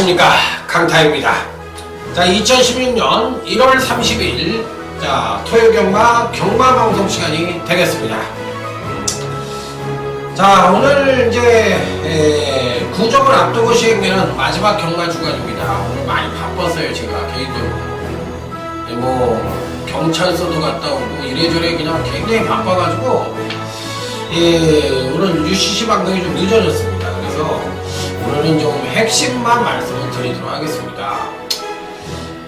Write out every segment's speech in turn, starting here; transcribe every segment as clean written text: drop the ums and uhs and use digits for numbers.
안녕하십니까, 강타입니다. 자, 2016년 1월 30일 자 토요경마 경마방송 시간이 되겠습니다. 자, 오늘 이제 구적을 앞두고 시행되는 마지막 경마 주간입니다. 오늘 많이 바빴어요. 제가 개인적으로 뭐 경찰서도 갔다 오고 이래저래 그냥 굉장히 바빠가지고 오늘 UCC 방송이 좀 늦어졌습니다. 그래서 오늘은 좀 핵심만 말씀을 드리도록 하겠습니다.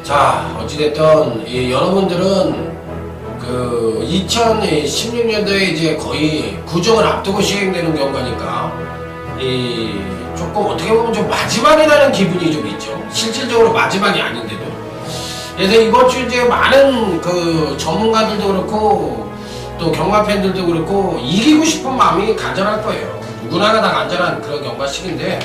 자, 어찌됐든 여러분들은 그 2016년도에 이제 거의 구정을 앞두고 시행되는 경우니까 조금 어떻게 보면 좀 마지막이라는 기분이 좀 있죠. 실질적으로 마지막이 아닌데도. 그래서 이번 주 이제 많은 그 전문가들도 그렇고 또 경마 팬들도 그렇고 이기고 싶은 마음이 간절할 거예요. 누구나가 다 간절한 그런 경마 시기인데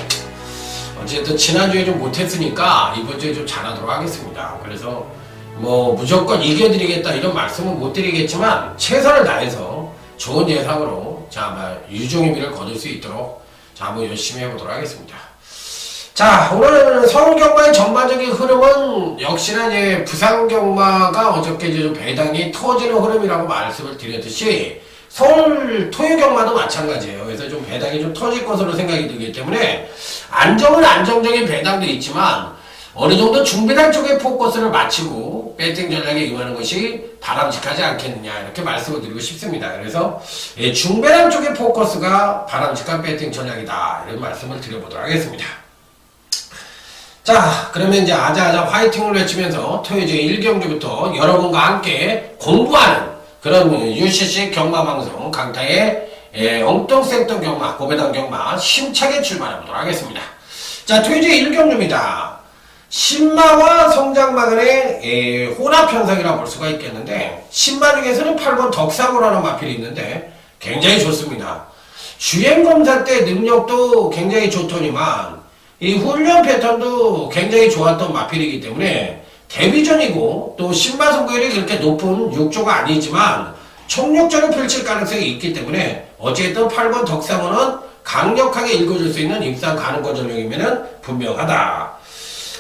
어쨌든 지난주에 좀 못했으니까 이번 주에 좀 잘하도록 하겠습니다. 그래서 뭐 무조건 이겨드리겠다 이런 말씀은 못 드리겠지만 최선을 다해서 좋은 예상으로 자 유종의 미를 거둘 수 있도록 자 한번 열심히 해보도록 하겠습니다. 자, 오늘 서울 경마의 전반적인 흐름은 역시나 이제 부산 경마가 어저께 이제 좀 배당이 터지는 흐름이라고 말씀을 드렸듯이 서울 토요 경마도 마찬가지예요. 그래서 좀 배당이 좀 터질 것으로 생각이 들기 때문에 안정은 안정적인 배당도 있지만 어느 정도 중배당 쪽에 포커스를 맞추고 배팅 전략에 임하는 것이 바람직하지 않겠느냐 이렇게 말씀을 드리고 싶습니다. 그래서 중배당 쪽의 포커스가 바람직한 배팅 전략이다 이런 말씀을 드려보도록 하겠습니다. 자, 그러면 이제 아자아자 화이팅을 외치면서 토요일 1경주부터 여러분과 함께 공부하는 그런 UCC 경마방송 강타의 엉뚱생뚱 경마, 고배당 경마 심차게 출발해보도록 하겠습니다. 자, 토요일 1경주입니다. 신마와 성장마 간의 혼합 현상이라고 볼 수가 있겠는데 신마 중에서는 8번 덕사고라는 마필이 있는데 굉장히 좋습니다. 주행검사 때 능력도 굉장히 좋더니만 이 훈련 패턴도 굉장히 좋았던 마필이기 때문에 데뷔전이고 또 신마 승부율이 그렇게 높은 6조가 아니지만 총력전을 펼칠 가능성이 있기 때문에 어쨌든 8번 덕상호는 강력하게 읽어줄 수 있는 입상 가능권 전력이면은 분명하다.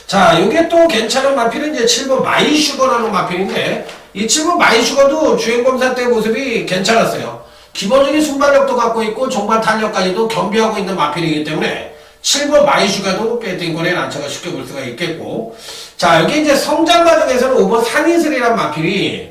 자, 요게 또 괜찮은 마필은 이제 7번 마이슈거라는 마필인데 이 7번 마이슈거도 주행검사 때 모습이 괜찮았어요. 기본적인 순발력도 갖고 있고 종반 탄력까지도 겸비하고 있는 마필이기 때문에 7번 마이슈가도 배팅권에 난처가 쉽게 볼 수가 있겠고 자, 여기 이제 성장마 중에서는 5번 상이슬이란 마필이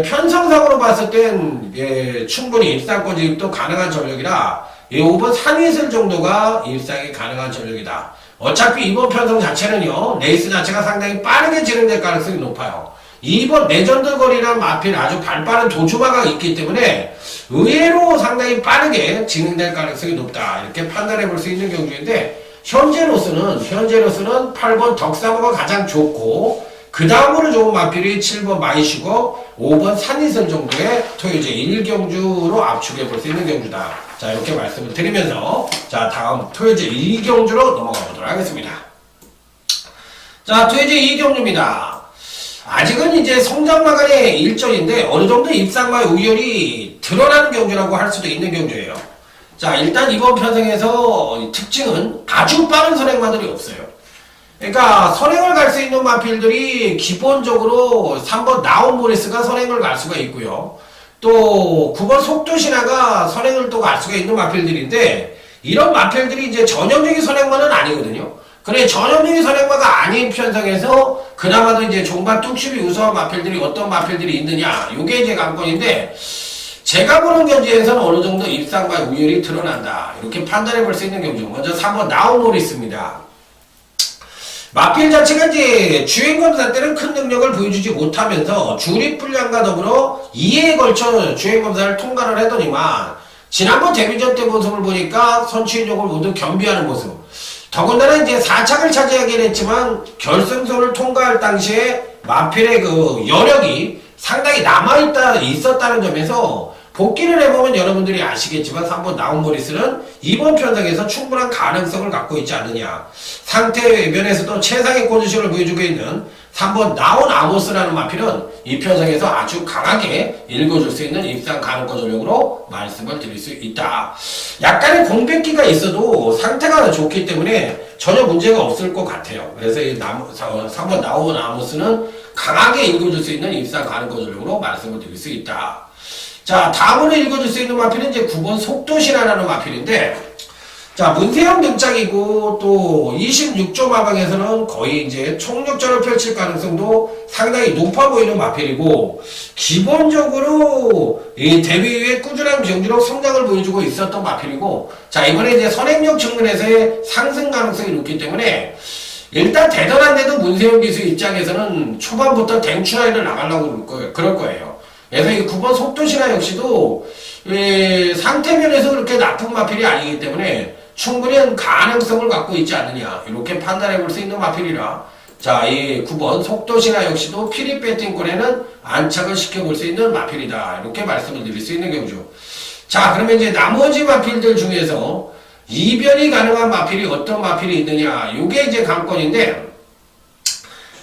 편성상으로 봤을 땐 충분히 입상권 진입도 가능한 전력이라 5번 상이슬 정도가 입상이 가능한 전력이다. 어차피 이번 편성 자체는요 레이스 자체가 상당히 빠르게 진행될 가능성이 높아요. 2번 레전드거리라는 마필 아주 발빠른 도주마가 있기 때문에 의외로 상당히 빠르게 진행될 가능성이 높다 이렇게 판단해 볼 수 있는 경주인데 현재로서는 8번 덕사고가 가장 좋고 그 다음으로 좋은 마필이 7번 마이슈거 5번 산이슬 정도의 토요일 1경주로 압축해 볼 수 있는 경주다. 자, 이렇게 말씀을 드리면서 자 다음 토요일 2경주로 넘어가 보도록 하겠습니다. 자, 토요일 2경주입니다. 아직은 이제 성장마 간의 일전인데 어느 정도 입상마의 우열이 드러나는 경주라고 할 수도 있는 경주예요. 자, 일단 이번 편성에서 특징은 아주 빠른 선행마들이 없어요. 그러니까 선행을 갈 수 있는 마필들이 기본적으로 3번 나온모리스가 선행을 갈 수가 있고요. 또 9번 속도신화가 선행을 또 갈 수가 있는 마필들인데 이런 마필들이 이제 전형적인 선행마는 아니거든요. 그래, 전형적인 선행마가 아닌 편성에서 그나마도 이제 종반 뚝심이 우수한 마필들이 어떤 마필들이 있느냐 요게 이제 관건인데 제가 보는 경주에서는 어느 정도 입상과 우열이 드러난다 이렇게 판단해 볼 수 있는 경주. 먼저 3번 나온모리스입니다. 마필 자체가 이제 주행검사 때는 큰 능력을 보여주지 못하면서 주립분량과 더불어 2회에 걸쳐 주행검사를 통과를 하더니만 지난번 데뷔전 때 모습을 보니까 선취인력을 모두 겸비하는 모습. 더군다나 이제 4착을 차지하긴 했지만 결승선을 통과할 당시에 마필의 그 여력이 상당히 있었다는 점에서 복귀를 해보면 여러분들이 아시겠지만 3번 나온모리스는 이번 편성에서 충분한 가능성을 갖고 있지 않느냐. 상태 면에서도 최상의 컨디션을 보여주고 있는 3번 나온 아모스라는 마필은 이 편성에서 아주 강하게 읽어줄 수 있는 입상 가능권 전력으로 말씀을 드릴 수 있다. 약간의 공백기가 있어도 상태가 좋기 때문에 전혀 문제가 없을 것 같아요. 그래서 이 3번 나온 아모스는 강하게 읽어줄 수 있는 입상 가능권 전력으로 말씀을 드릴 수 있다. 자, 다음으로 읽어줄 수 있는 마필은 이제 9번 속도신화라는 마필인데, 자, 문세영 등짝이고 또 26조 마방에서는 거의 이제 총력전을 펼칠 가능성도 상당히 높아 보이는 마필이고, 기본적으로 이 데뷔 이후에 꾸준한 경기력 성장을 보여주고 있었던 마필이고, 자, 이번에 이제 선행력 측면에서의 상승 가능성이 높기 때문에 일단 대단한데도 문세영 기수 입장에서는 초반부터 댕추라이를 나가려고 그럴 거예요. 그래서 이 9번 속도신화 역시도 상태면에서 그렇게 나쁜 마필이 아니기 때문에 충분히 가능성을 갖고 있지 않느냐, 이렇게 판단해 볼 수 있는 마필이라, 자, 이 9번 속도신화 역시도 피리 배팅권에는 안착을 시켜볼 수 있는 마필이다, 이렇게 말씀을 드릴 수 있는 경우죠. 자, 그러면 이제 나머지 마필들 중에서 이변이 가능한 마필이 어떤 마필이 있느냐, 이게 이제 관건인데,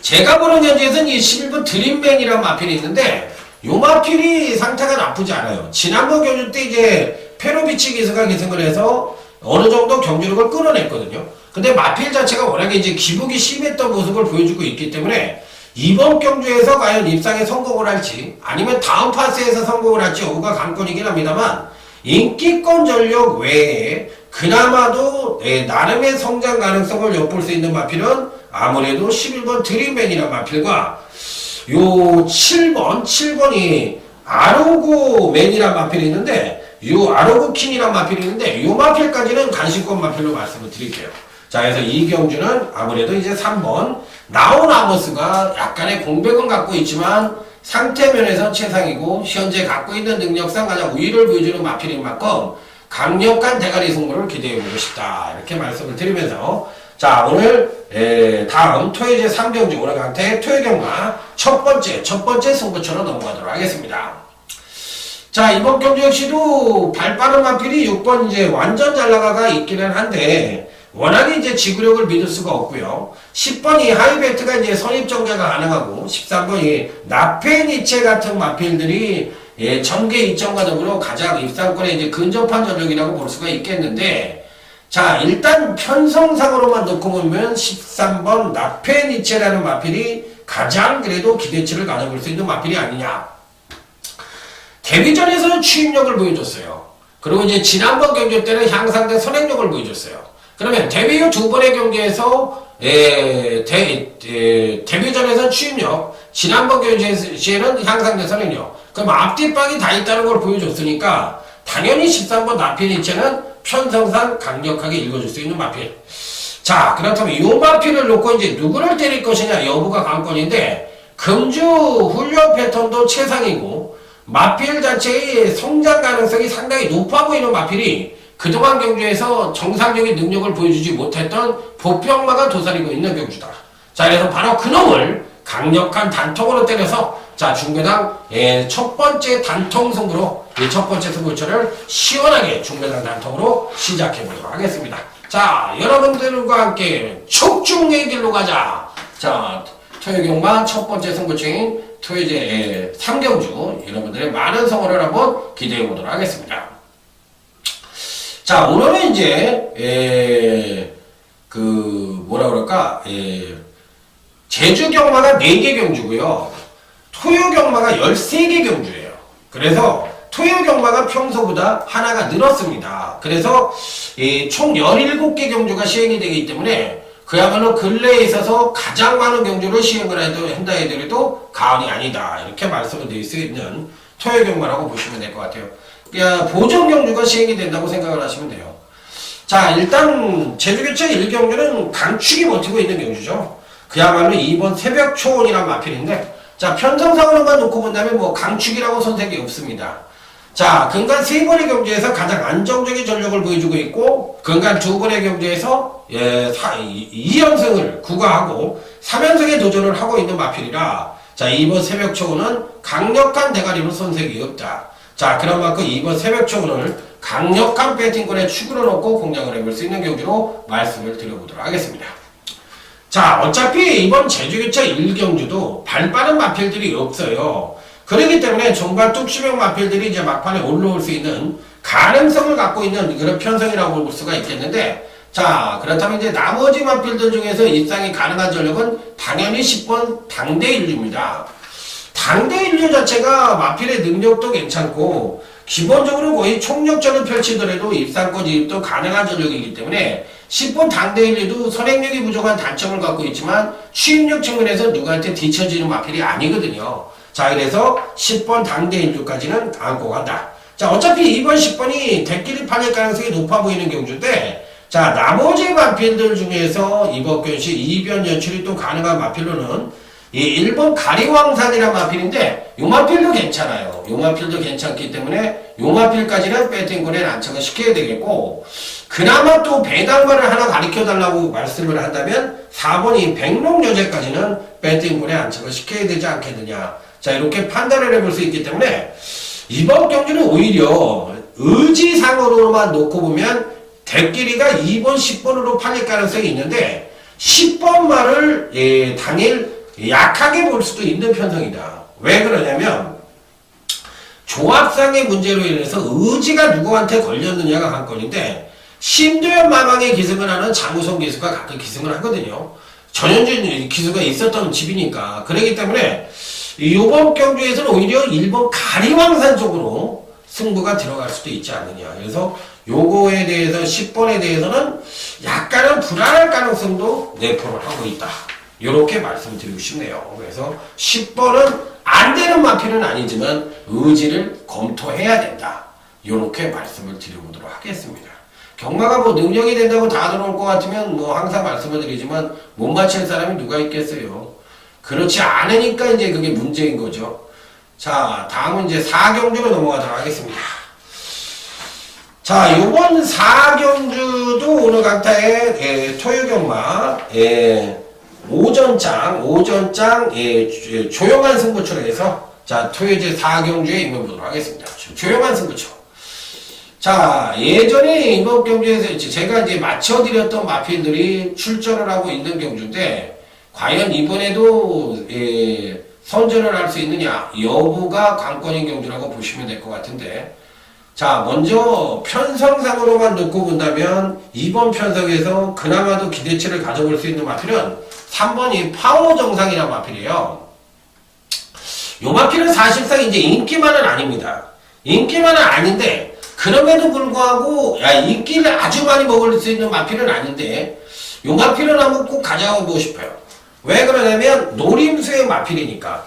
제가 보는 현재에서는 이 11번 드림맨이라는 마필이 있는데, 요 마필이 상태가 나쁘지 않아요. 지난번 경주 때 이제 페로비치 기수가 기승을 해서 어느 정도 경주력을 끌어냈거든요. 근데 마필 자체가 워낙에 이제 기복이 심했던 모습을 보여주고 있기 때문에 이번 경주에서 과연 입상에 성공을 할지 아니면 다음 파스에서 성공을 할지 여부가 관건이긴 합니다만, 인기권 전력 외에 그나마도 나름의 성장 가능성을 엿볼 수 있는 마필은 아무래도 11번 드림맨이라는 마필과 요 7번이 아로고맨이란 마필이 있는데, 요 아로고킨이란 마필이 있는데, 요 마필까지는 간신권 마필로 말씀을 드릴게요. 자, 그래서 이 경주는 아무래도 이제 3번 나온 아모스가 약간의 공백은 갖고 있지만 상태면에서 최상이고 현재 갖고 있는 능력상 가장 우위를 보여주는 마필인 만큼 강력한 대가리 승부를 기대해보고 싶다, 이렇게 말씀을 드리면서, 자, 오늘 다음 토요제 3경주 오늘 강태 토요경마 첫 번째 승부처로 넘어가도록 하겠습니다. 자, 이번 경주 역시도 발빠른 마필이 6번 이제 완전 잘 나가가 있기는 한데 워낙에 이제 지구력을 믿을 수가 없고요. 10번이 하이베트가 이제 선입정제가 가능하고, 13번이 나페니체 같은 마필들이 전개 이점과 더불어 가장 입상권에 이제 근접한 전력이라고 볼 수가 있겠는데, 자, 일단 편성상으로만 놓고 보면 13번 나페니체라는 마필이 가장 그래도 기대치를 가져볼 수 있는 마필이 아니냐. 데뷔전에서는 취임력을 보여줬어요. 그리고 이제 지난번 경기 때는 향상된 선행력을 보여줬어요. 그러면 데뷔 후 두 번의 경기에서 데뷔전에서는 취임력, 지난번 경기에는 향상된 선행력, 그럼 앞뒤빵이 다 있다는 걸 보여줬으니까 당연히 13번 나페니체는 편성상 강력하게 읽어줄 수 있는 마필. 자, 그렇다면 이 마필을 놓고 이제 누구를 때릴 것이냐 여부가 관건인데, 금주 훈련 패턴도 최상이고 마필 자체의 성장 가능성이 상당히 높아 보이는 마필이 그동안 경주에서 정상적인 능력을 보여주지 못했던 복병마가 도사리고 있는 경주다. 자, 그래서 바로 그놈을 강력한 단통으로 때려서, 자, 중배당 첫 번째 단통 승부로 이 첫 번째 승부처를 시원하게 중배당 단통으로 시작해보도록 하겠습니다. 자, 여러분들과 함께 촉중의 길로 가자. 자, 토요경마 첫 번째 승부처인 토요제 3경주 여러분들의 많은 성원을 한번 기대해보도록 하겠습니다. 자, 오늘은 이제 뭐라 그럴까, 제주 경마가 4개 경주고요. 토요 경마가 13개 경주예요. 그래서 토요 경마가 평소보다 하나가 늘었습니다. 그래서 총 17개 경주가 시행이 되기 때문에 그야말로 근래에 있어서 가장 많은 경주를 시행을 한다 해도 과언이 아니다, 이렇게 말씀을 드릴 수 있는 토요 경마라고 보시면 될 것 같아요. 보정 경주가 시행이 된다고 생각을 하시면 돼요. 자, 일단 제주교체 1경주는 강축이 버티고 있는 경주죠. 그야말로 2번 새벽 초원이란 마필인데, 자, 편성상으로만 놓고 본다면 뭐 강축이라고 선택이 없습니다. 자, 근간 3번의 경주에서 가장 안정적인 전력을 보여주고 있고, 근간 2번의 경주에서 2연승을 구가하고 3연승에 도전을 하고 있는 마필이라, 자, 2번 새벽 초원은 강력한 대가리로 선택이 없다. 자, 그런 만큼 2번 새벽 초원을 강력한 배팅권에 축으로 놓고 공략을 해볼 수 있는 경주로 말씀을 드려보도록 하겠습니다. 자, 어차피 이번 제주교차 1경주도 발빠른 마필들이 없어요. 그렇기 때문에 종발 뚝심형 마필들이 이제 막판에 올라올 수 있는 가능성을 갖고 있는 그런 편성이라고 볼 수가 있겠는데, 자, 그렇다면 이제 나머지 마필들 중에서 입상이 가능한 전력은 당연히 10번 당대인류입니다. 당대인류 자체가 마필의 능력도 괜찮고, 기본적으로 거의 총력전을 펼치더라도 입상권 진입도 가능한 전력이기 때문에 10번 당대인류도 선행력이 부족한 단점을 갖고 있지만 취입력 측면에서 누구한테 뒤처지는 마필이 아니거든요. 자, 그래서 10번 당대인류까지는 안고 간다. 자, 어차피 이번 10번이 대끼리 팔릴 가능성이 높아 보이는 경주인데, 자, 나머지 마필들 중에서 이번 경시 이변 연출이 또 가능한 마필로는 이 1번 가리왕산이라는 마필인데, 요 마필도 괜찮아요. 요 마필도 괜찮기 때문에 요 마필까지는 배팅권에 안착을 시켜야 되겠고, 그나마 또 배당관을 하나 가르쳐달라고 말씀을 한다면 4번이 백록여제까지는 배팅권에 안착을 시켜야 되지 않겠느냐. 자, 이렇게 판단을 해볼 수 있기 때문에 이번 경기는 오히려 의지상으로만 놓고 보면 대끼리가 2번, 10번으로 팔릴 가능성이 있는데 10번 말을 당일 약하게 볼 수도 있는 편성이다. 왜 그러냐면 조합상의 문제로 인해서 의지가 누구한테 걸렸느냐가 관건인데, 심도현 마망의 기승을 하는 장우성 기수가 가끔 기승을 하거든요. 전현준 기수가 있었던 집이니까. 그렇기 때문에 이번 경주에서는 오히려 1번 가리왕산 쪽으로 승부가 들어갈 수도 있지 않느냐. 그래서 요거에 대해서 10번에 대해서는 약간은 불안할 가능성도 내포를 하고 있다. 요렇게 말씀드리고 싶네요. 그래서 10번은 안 되는 마필은 아니지만 의지를 검토해야 된다. 요렇게 말씀을 드려보도록 하겠습니다. 경마가 뭐 능력이 된다고 다 들어올 것 같으면 뭐 항상 말씀을 드리지만 못 맞힐 사람이 누가 있겠어요. 그렇지 않으니까 이제 그게 문제인 거죠. 자, 다음은 이제 4경주로 넘어가도록 하겠습니다. 자, 요번 4경주도 오늘 강타의 토요경마 오전장 조용한 승부처로 해서 자, 토요제 4경주에 임해보도록 하겠습니다. 조용한 승부처. 자, 예전에 이번 경주에서 제가 이제 맞춰드렸던 마필들이 출전을 하고 있는 경주인데, 과연 이번에도 선전을 할 수 있느냐 여부가 관건인 경주라고 보시면 될 것 같은데, 자, 먼저 편성상으로만 놓고 본다면 이번 편성에서 그나마도 기대치를 가져볼 수 있는 마필은 3번이 파워정상이라는 마필이에요. 요 마필은 사실상 이제 인기만은 아닙니다. 인기만은 아닌데, 그럼에도 불구하고 인기를 아주 많이 먹을 수 있는 마필은 아닌데 요 마필은 한번 꼭 가져가고 싶어요. 왜 그러냐면 노림수의 마필이니까.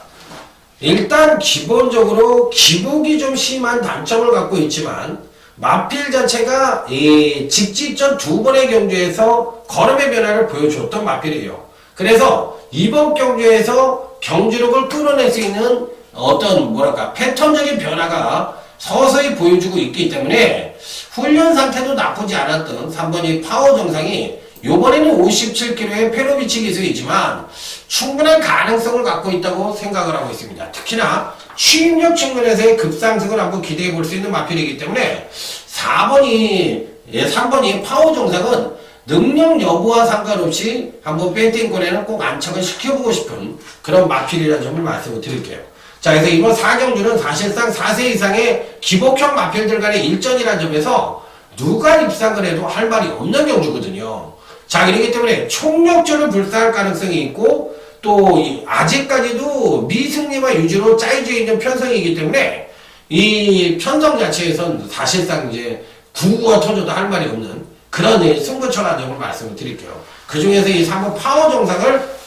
일단 기본적으로 기복이 좀 심한 단점을 갖고 있지만 마필 자체가 직직전 2번의 경주에서 걸음의 변화를 보여줬던 마필이에요. 그래서 이번 경주에서 경주력을 끌어낼 수 있는 어떤 패턴적인 변화가 서서히 보여주고 있기 때문에 훈련 상태도 나쁘지 않았던 3번이 파워 정상이 요번에는 57kg의 페로비치 기술이지만 충분한 가능성을 갖고 있다고 생각을 하고 있습니다. 특히나 취입력 측면에서의 급상승을 한번 기대해 볼 수 있는 마필이기 때문에 3번이 파워 정상은 능력 여부와 상관없이 한번 배팅권에는 꼭 안착을 시켜보고 싶은 그런 마필이라는 점을 말씀을 드릴게요. 자, 그래서 이번 4경주는 사실상 4세 이상의 기복형 마필들 간의 일전이라는 점에서 누가 입상을 해도 할 말이 없는 경주거든요. 자, 그렇기 때문에 총력전을 불사할 가능성이 있고 또 아직까지도 미승리와 유지로 짜여져 있는 편성이기 때문에 이 편성 자체에선 사실상 이제 구구가 터져도 할 말이 없는 그런 승부처라는 점을 말씀을 드릴게요. 그 중에서 이 3번 파워 정상을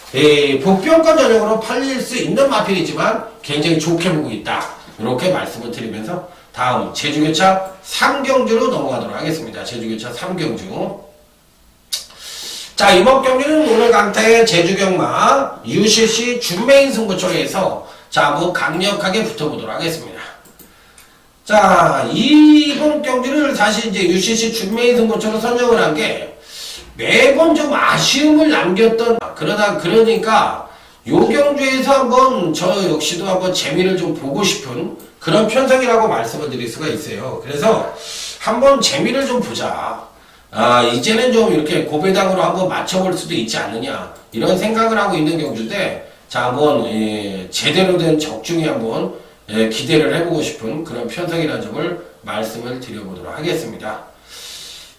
복병권 전형으로 팔릴 수 있는 마필이지만 굉장히 좋게 보고 있다. 이렇게 말씀을 드리면서 다음 제주교차 3경주로 넘어가도록 하겠습니다. 제주교차 3경주. 자, 이번 경기는 오늘 강타의 제주경마 UCC 준메인 승부처로 해서 자, 한번 강력하게 붙어보도록 하겠습니다. 자, 이번 경기를 사실 이제 UCC 준메인 승부처로 선정을 한 게 매번 좀 아쉬움을 남겼던 그러니까 요 경주에서 한번 저 역시도 한번 재미를 좀 보고 싶은 그런 편성이라고 말씀을 드릴 수가 있어요. 그래서 한번 재미를 좀 보자. 이제는 좀 이렇게 고배당으로 한번 맞춰볼 수도 있지 않느냐 이런 생각을 하고 있는 경주인데, 자 한번 제대로 된 적중에 한번 기대를 해보고 싶은 그런 편성이라는 점을 말씀을 드려보도록 하겠습니다.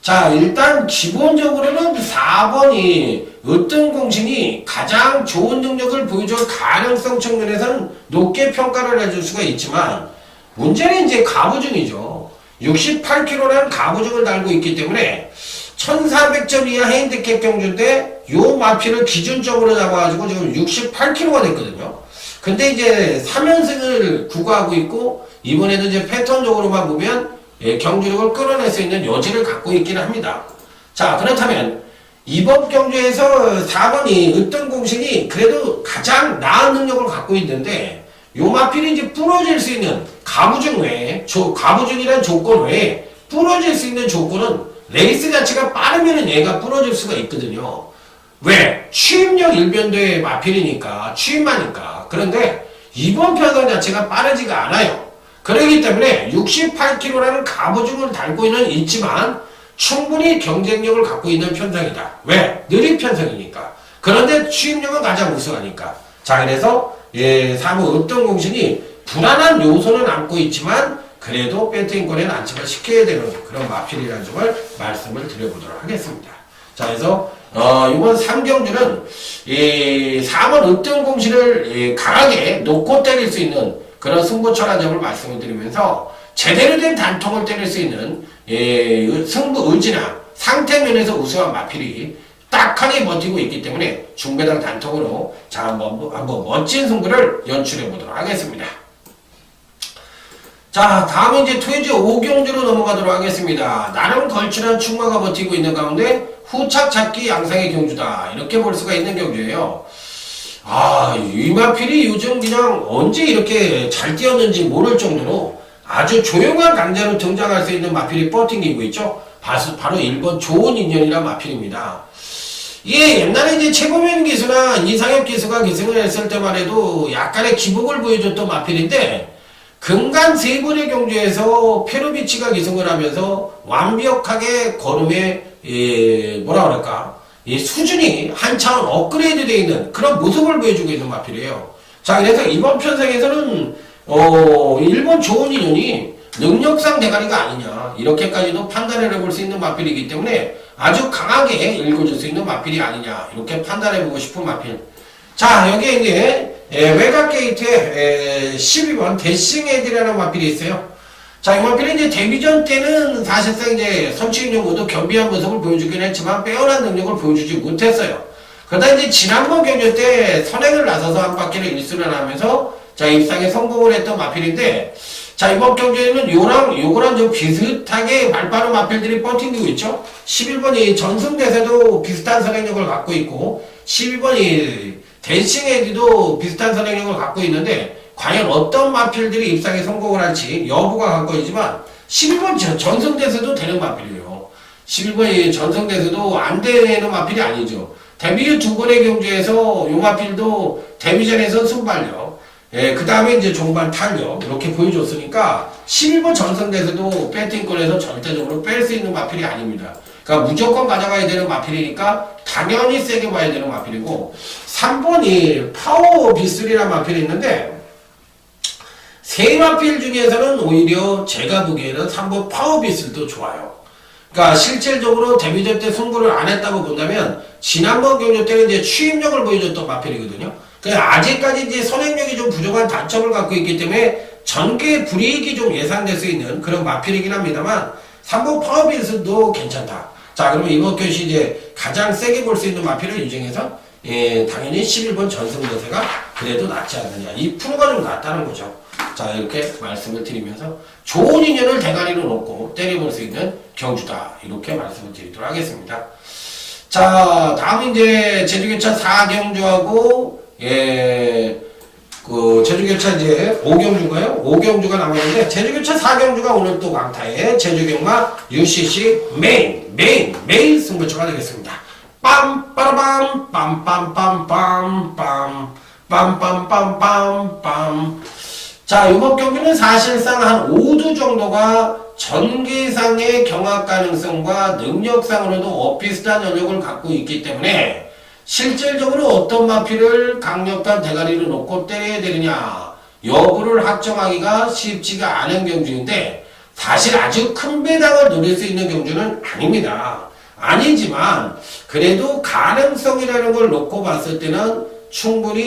자, 일단 기본적으로는 4번이 어떤 공신이 가장 좋은 능력을 보여줄 가능성 측면에서는 높게 평가를 해줄 수가 있지만, 문제는 이제 가부증이죠. 68kg라는 가부증을 달고 있기 때문에 1400점 이하 핸디캡 경주인데 요 마피를 기준점으로 잡아가지고 지금 68kg가 됐거든요. 근데 이제 3연승을 구가하고 있고, 이번에도 이제 패턴적으로만 보면 경주력을 끌어낼 수 있는 여지를 갖고 있기는 합니다. 자, 그렇다면 이번 경주에서 4번이 어떤 공신이 그래도 가장 나은 능력을 갖고 있는데, 요 마필이 이제 부러질 수 있는 가부증 외에, 가부증이란 조건 외에 부러질 수 있는 조건은 레이스 자체가 빠르면은 얘가 부러질 수가 있거든요. 왜? 취임력 일변도의 마필이니까, 취임하니까. 그런데 이번 편성 자체가 빠르지가 않아요. 그렇기 때문에 68kg라는 가부증을 달고 있지만 충분히 경쟁력을 갖고 있는 편성이다. 왜? 느린 편성이니까. 그런데 취임력은 가장 우수하니까. 자, 그래서 3번 어떤 공신이 불안한 요소는 안고 있지만 그래도 배팅권에 안착을 시켜야 되는 그런 마필이라는 점을 말씀을 드려보도록 하겠습니다. 자, 그래서 이번 3경주는 4번 어떤 공신을 강하게 놓고 때릴 수 있는 그런 승부처라는 점을 말씀을 드리면서, 제대로 된 단통을 때릴 수 있는 승부 의지나 상태 면에서 우수한 마필이 딱하게 버티고 있기 때문에 중배당 단통으로 자 한번 멋진 승부를 연출해 보도록 하겠습니다. 자, 다음은 이제 토요지 5경주로 넘어가도록 하겠습니다. 나름 걸출한 충마가 버티고 있는 가운데 후착 잡기 양상의 경주다, 이렇게 볼 수가 있는 경주예요. 이 마필이 요즘 그냥 언제 이렇게 잘 뛰었는지 모를 정도로 아주 조용한 강자로 등장할 수 있는 마필이 버팅기고 있죠. 바로 1번 좋은 인연이란 마필입니다. 옛날에 이제 최고면 기수나 이상엽 기수가 기승을 했을 때만 해도 약간의 기복을 보여줬던 마필인데, 근간 세 번의 경주에서 페로비치가 기승을 하면서 완벽하게 걸음의 뭐라 그럴까, 이 수준이 한 차원 업그레이드 되어 있는 그런 모습을 보여주고 있는 마필이에요. 자, 그래서 이번 편성에서는 일본 좋은 인연이 능력상 대가리가 아니냐, 이렇게까지도 판단을 해볼 수 있는 마필이기 때문에 아주 강하게 읽어줄 수 있는 마필이 아니냐, 이렇게 판단해보고 싶은 마필. 자, 여기에 이제 외곽 게이트에 12번 대싱 헤드라는 마필이 있어요. 자, 이 마필은 이제 데뷔전 때는 사실상 이제 선취인용으로도 겸비한 모습을 보여주긴 했지만 빼어난 능력을 보여주지 못했어요. 그러다 이제 지난번 경기 때 선행을 나서서 한 바퀴를 1순을 하면서 자, 입상에 성공을 했던 마필인데, 자, 이번 경기에는 요거랑 좀 비슷하게 발빠른 마필들이 버팅기고 있죠. 11번이 전승대세도 비슷한 선행력을 갖고 있고, 12번이 댄싱에디도 비슷한 선행력을 갖고 있는데, 과연 어떤 마필들이 입상에 성공을 할지 여부가 관건이지만 11번 전승대세도 되는 마필이에요. 11번이 전승대세도 안 되는 마필이 아니죠. 데뷔 후 2번의 경주에서 요 마필도 데뷔전에서 순발력, 그 다음에 이제 종반 탄력 이렇게 보여줬으니까 11번 전승대세도 배팅권에서 절대적으로 뺄 수 있는 마필이 아닙니다. 그러니까 무조건 가져가야 되는 마필이니까 당연히 세게 봐야 되는 마필이고, 3번이 파워 B3라는 마필이 있는데, 세 마필 중에서는 오히려 제가 보기에는 3번 파워 B3도 좋아요. 그러니까 실질적으로 데뷔전 때 승부를 안 했다고 본다면 지난번 경주 때는 이제 취임력을 보여줬던 마필이거든요. 그러니까 아직까지 이제 선행력이 좀 부족한 단점을 갖고 있기 때문에 전개 불이익이 좀 예상될 수 있는 그런 마필이긴 합니다만 3번 파워 B3도 괜찮다. 자, 그러면 이번 경시 이제 가장 세게 볼 수 있는 마필을 인정해서 당연히 11번 전승대세가 그래도 낫지 않느냐. 이 프로가 좀 낫다는 거죠. 자, 이렇게 말씀을 드리면서 좋은 인연을 대가리로 놓고 때려볼 수 있는 경주다, 이렇게 말씀을 드리도록 하겠습니다. 자, 다음 이제 제주교차 4경주하고 제주교차 이제 5경주인가요? 5경주가 남았는데, 제주교차 4경주가 오늘 또 강타의 제주경마 UCC 메인 승부처가 되겠습니다. 빰빠라밤 빰빰빰빰빰 빰빰빰빰빰 자, 이번 경기는 사실상 한 5두 정도가 전개상의 경합 가능성과 능력상으로도 비슷한 전력을 갖고 있기 때문에 실질적으로 어떤 마필을 강력한 대가리를 놓고 때려야 되느냐 여부를 확정하기가 쉽지가 않은 경주인데 사실 아주 큰 배당을 노릴 수 있는 경주는 아닙니다. 아니지만 그래도 가능성이라는 걸 놓고 봤을 때는 충분히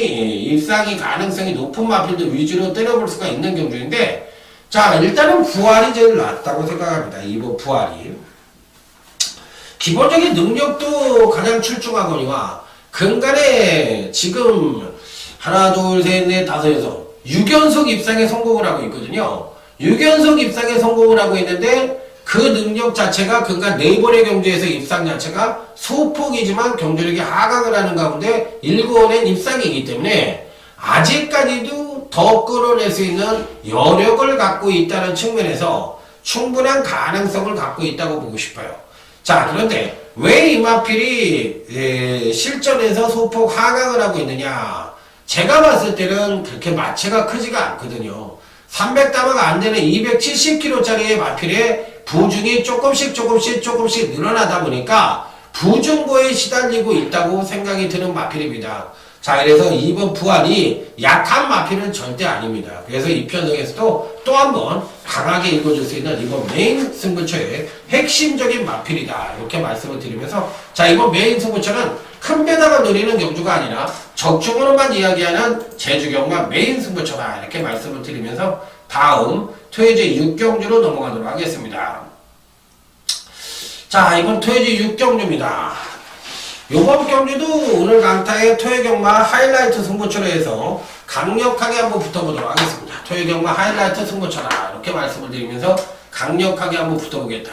입상이 가능성이 높은 마필들 위주로 때려볼 수가 있는 경주인데 자 일단은 부활이 제일 낫다고 생각합니다. 이번 부활이 기본적인 능력도 가장 출중하거니와 근간에 지금 하나 둘 셋 넷 다섯 여섯 6연속 입상에 성공을 하고 있거든요. 6연속 입상에 성공을 하고 있는데 그 능력 자체가 그러니까 4번의 경주에서 입상 자체가 소폭이지만 경주력이 하강을 하는 가운데 7원의 입상이기 때문에 아직까지도 더 끌어낼 수 있는 여력을 갖고 있다는 측면에서 충분한 가능성을 갖고 있다고 보고 싶어요. 자 그런데 왜 이 마필이 실전에서 소폭 하강을 하고 있느냐 제가 봤을 때는 그렇게 마체가 크지가 않거든요. 300다마가 안되는 270kg짜리의 마필에 부중이 조금씩 늘어나다 보니까 부중고에 시달리고 있다고 생각이 드는 마필입니다. 자 그래서 이번 부활이 약한 마필은 절대 아닙니다. 그래서 이 편성에서도 또 한 번 강하게 읽어줄 수 있는 이번 메인 승부처의 핵심적인 마필이다 이렇게 말씀을 드리면서 자 이번 메인 승부처는 큰 배당을 노리는 경주가 아니라 적중으로만 이야기하는 제주경마 메인 승부처다 이렇게 말씀을 드리면서 다음 토요제 6경주로 넘어가도록 하겠습니다. 자 이번 토요제 6경주입니다. 요번 경주도 오늘 강타의 토요경마 하이라이트 승부처로 해서 강력하게 한번 붙어보도록 하겠습니다. 토요경마 하이라이트 승부처다 이렇게 말씀을 드리면서 강력하게 한번 붙어보겠다.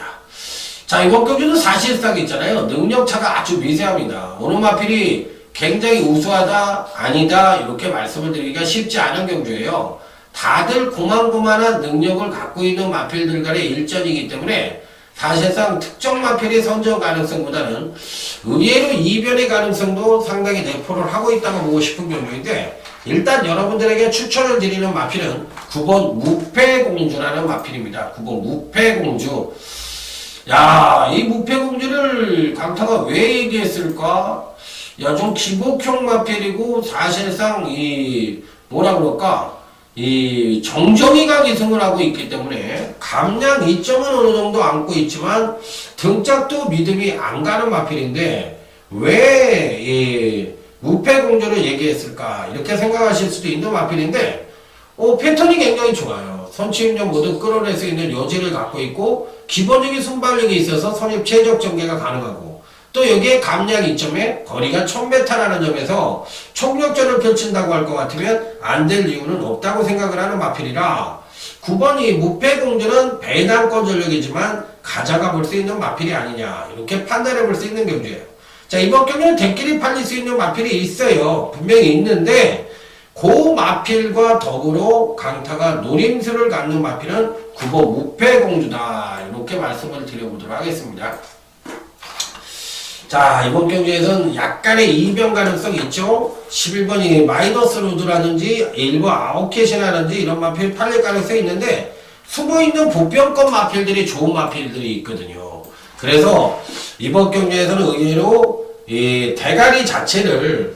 자 이번 경주도 사실상 있잖아요. 능력차가 아주 미세합니다. 어느 마필이 굉장히 우수하다 아니다 이렇게 말씀을 드리기가 쉽지 않은 경주예요. 다들 고만고만한 능력을 갖고 있는 마필들 간의 일전이기 때문에 사실상 특정 마필의 선정 가능성보다는 의외로 이변의 가능성도 상당히 내포를 하고 있다고 보고 싶은 경우인데 일단 여러분들에게 추천을 드리는 마필은 9번 무패공주라는 마필입니다. 9번 무패공주. 야, 이 무패공주를 강타가 왜 얘기했을까? 야, 좀 기복형 마필이고 사실상 이 뭐라 그럴까? 이 정정이가 기승을 하고 있기 때문에 감량 2점은 어느 정도 안고 있지만 등짝도 믿음이 안 가는 마필인데 왜 이 무패공주를 얘기했을까 이렇게 생각하실 수도 있는 마필인데 패턴이 굉장히 좋아요. 선취임전 모두 끌어낼 수 있는 여지를 갖고 있고 기본적인 순발력이 있어서 선입 최적 전개가 가능하고 또 여기에 감량 2점에 거리가 1000m라는 점에서 총력전을 펼친다고 할 것 같으면 안 될 이유는 없다고 생각을 하는 마필이라 9번이 무패공주는 배당권 전력이지만 가져가 볼 수 있는 마필이 아니냐 이렇게 판단해 볼 수 있는 경주예요. 자 이번 경기는 대끼리 팔릴 수 있는 마필이 있어요. 분명히 있는데 그 마필과 더불어 강타가 노림수를 갖는 마필은 9번 무패공주다 이렇게 말씀을 드려보도록 하겠습니다. 자 이번 경기에서는 약간의 이변 가능성이 있죠. 11번이 마이너스 로드라든지 일부 아웃캣이라든지 이런 마필 팔릴 가능성이 있는데 숨어있는 보병권 마필들이 좋은 마필들이 있거든요. 그래서 이번 경기에서는 의외로 이 대가리 자체를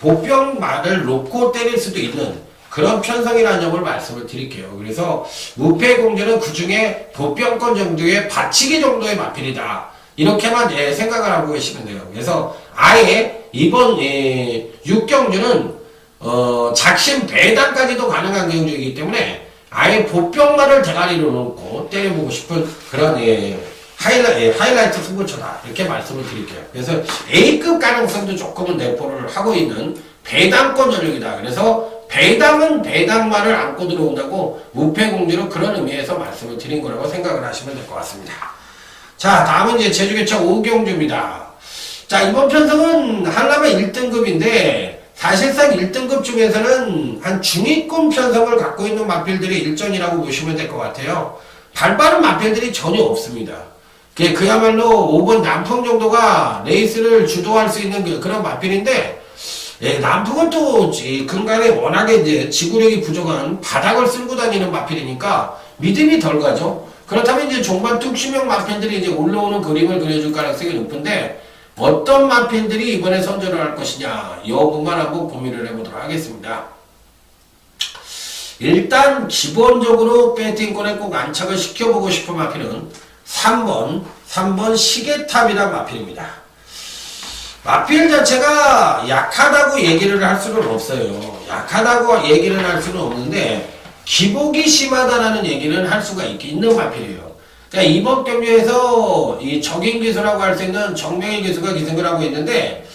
보병말을 놓고 때릴 수도 있는 그런 편성이라는 점을 말씀을 드릴게요. 그래서 무패공주는 그 중에 보병권 정도의 받치기 정도의 마필이다. 이렇게만 생각을 하고 계시면 돼요. 그래서 아예 이번 6경주는 작심 배당까지도 가능한 경주이기 때문에 아예 보병말을 대가리로 놓고 때려보고 싶은 그런 하이라이트 승부처다 이렇게 말씀을 드릴게요. 그래서 A급 가능성도 조금은 내포를 하고 있는 배당권 전력이다. 그래서 배당은 배당말을 안고 들어온다고 무패공주로 그런 의미에서 말씀을 드린 거라고 생각을 하시면 될 것 같습니다. 자 다음은 이제 제주개차 5경주입니다. 자 이번 편성은 한라마 1등급인데 사실상 1등급 중에서는 한 중위권 편성을 갖고 있는 마필들의 일전이라고 보시면 될 것 같아요. 발빠른 마필들이 전혀 없습니다. 그야말로 5번 남풍 정도가 레이스를 주도할 수 있는 그런 마필인데 예, 남북은 또 근간에 워낙에 이제 지구력이 부족한 바닥을 쓸고 다니는 마필이니까 믿음이 덜 가죠. 그렇다면 이제 종반 뚝심형 마필들이 이제 올라오는 그림을 그려줄 가능성이 높은데 어떤 마필들이 이번에 선전을 할 것이냐 여부만 한번 고민을 해보도록 하겠습니다. 일단 기본적으로 배팅권에 꼭 안착을 시켜보고 싶은 마필은 3번 시계탑이란 마필입니다. 마필 자체가 약하다고 얘기를 할 수는 없어요. 약하다고 얘기를 할 수는 없는데 기복이 심하다라는 얘기는 할 수가 있는 마필이에요. 그러니까 이번 경기에서 이 적인 기수라고 할 수 있는 정명일 기수가 기승을 하고 있는데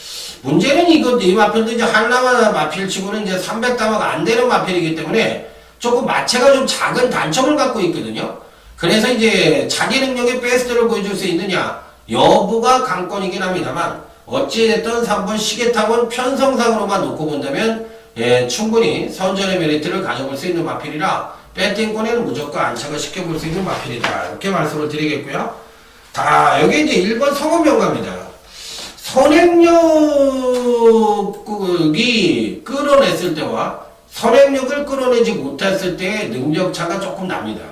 문제는 이 마필도 이제 한라마 마필치고는 이제 300다마가 안 되는 마필이기 때문에 조금 마체가 좀 작은 단점을 갖고 있거든요. 그래서 이제 자기 능력의 베스트를 보여줄 수 있느냐 여부가 관건이긴 합니다만 어찌됐든 3번 시계탑은 편성상으로만 놓고 본다면 예, 충분히 선전의 메리트를 가져볼 수 있는 마필이라 배팅권에는 무조건 안착을 시켜볼 수 있는 마필이다. 이렇게 말씀을 드리겠고요. 여기 이제 1번 성음명가입니다. 선행력이 끌어냈을 때와 선행력을 끌어내지 못했을 때의 능력차가 조금 납니다.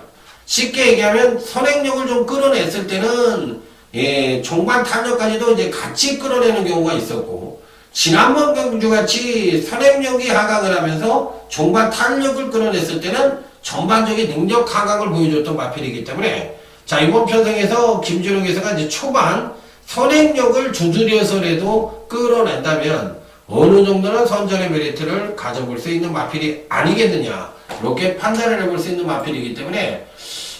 쉽게 얘기하면 선행력을 좀 끌어냈을 때는 예, 종반 탄력까지도 이제 같이 끌어내는 경우가 있었고 지난번 경주같이 선행력이 하강을 하면서 종반 탄력을 끌어냈을 때는 전반적인 능력 하강을 보여줬던 마필이기 때문에 자 이번 편성에서 김준호 기사가 이제 초반 선행력을 두드려서라도 끌어낸다면 어느 정도는 선전의 메리트를 가져볼 수 있는 마필이 아니겠느냐 이렇게 판단을 해볼 수 있는 마필이기 때문에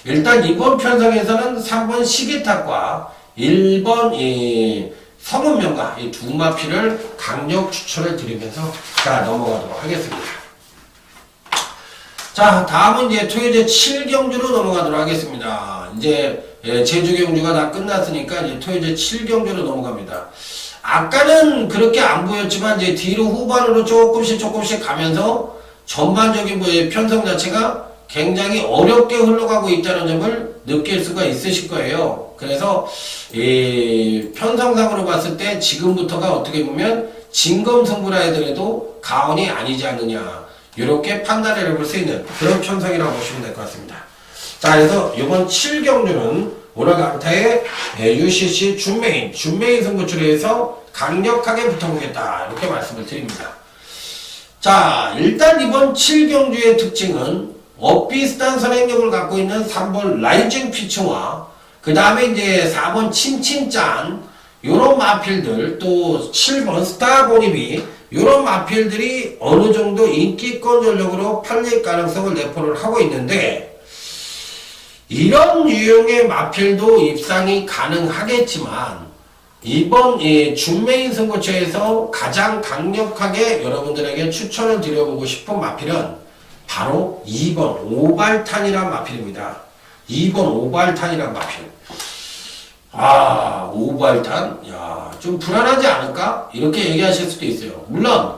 일단 이번 편성에서는 3번 시계탑과 1번 성운명가 이 두 마필을 강력 추천을 드리면서 자 넘어가도록 하겠습니다. 자 다음은 이제 토요제 7경주로 넘어가도록 하겠습니다. 이제 제주 경주가 다 끝났으니까 이제 토요제 7경주로 넘어갑니다. 아까는 그렇게 안 보였지만 이제 뒤로 후반으로 조금씩 가면서 전반적인 편성 자체가 굉장히 어렵게 흘러가고 있다는 점을 느낄 수가 있으실 거예요. 그래서 편성상으로 봤을 때 지금부터가 어떻게 보면 진검승부라 하더라도 가언이 아니지 않느냐 이렇게 판단을 해볼 수 있는 그런 편성이라고 보시면 될 것 같습니다. 자 그래서 이번 7경주는 오늘 강타의 UCC 준메인 승부처리에서 강력하게 붙어보겠다 이렇게 말씀을 드립니다. 자 일단 이번 7경주의 특징은 비슷한 선행력을 갖고 있는 3번 라이징 피츠와 그 다음에 이제 4번 친친짠 요런 마필들 또 7번 스타 보니비 요런 마필들이 어느 정도 인기권 전력으로 팔릴 가능성을 내포를 하고 있는데 이런 유형의 마필도 입상이 가능하겠지만 이번 준메인 승부처에서 가장 강력하게 여러분들에게 추천을 드려보고 싶은 마필은 바로 2번 오발탄이란 마필입니다. 2번 오발탄이란 마필. 오발탄? 야, 좀 불안하지 않을까? 이렇게 얘기하실 수도 있어요. 물론